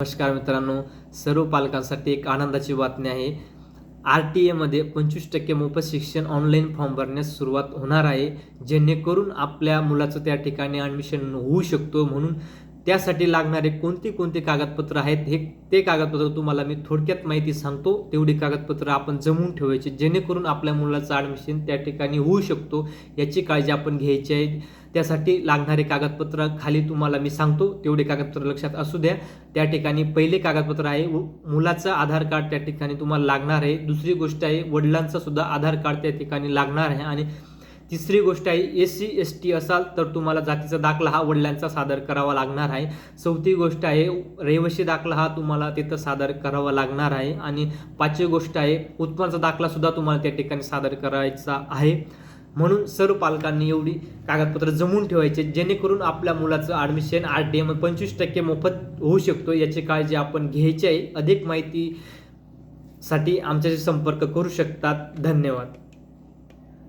नमस्कार मित्रांनो, सर्व पालकांसाठी एक आनंदाची बातमी आहे. RTAमध्ये 25% मोफत शिक्षण ऑनलाईन फॉर्म भरण्यास सुरुवात होणार आहे, जेणेकरून आपल्या मुलाचं त्या ठिकाणी ॲडमिशन होऊ शकतो. म्हणून त्यासाठी लागणारे कोणती कागदपत्र आहेत, ते कागदपत्र तुम्हाला मी थोडक्यात माहिती सांगतो. तेवढी कागदपत्र आपण जमवून ठेवायची, जेणेकरून आपल्या मुलाचं ॲडमिशन त्या ठिकाणी होऊ शकतो. याची काळजी आपण घ्यायची आहे. त्यासाठी लागणारे कागदपत्र खाली तुम्हाला मी सांगतो, तेवढे कागदपत्र लक्षात असू द्या. त्या ठिकाणी पहिले कागदपत्र आहे मुलाचं आधार कार्ड त्या ठिकाणी तुम्हाला लागणार आहे. दुसरी गोष्ट आहे वडिलांचं सुद्धा आधार कार्ड त्या ठिकाणी लागणार आहे. आणि तिसरी गोष्ट आहे SC ST असाल तर तुम्हाला जातीचा दाखला हा वडिलांचा सादर करावा लागणार आहे. चौथी गोष्ट आहे रहिवासी दाखला हा तुम्हाला तिथं सादर करावा लागणार आहे. आणि पाचवी गोष्ट आहे उत्पन्नाचा दाखला सुद्धा तुम्हाला त्या ठिकाणी सादर करायचा आहे. म्हणून सर्व पालकांनी एवढी कागदपत्र जमवून ठेवायचे, जेणेकरून आपल्या मुलाचं ॲडमिशन RTAमध्ये 25% मोफत होऊ शकतो. याची काळजी आपण घ्यायची आहे. अधिक माहितीसाठी आमच्याशी संपर्क करू शकतात. धन्यवाद.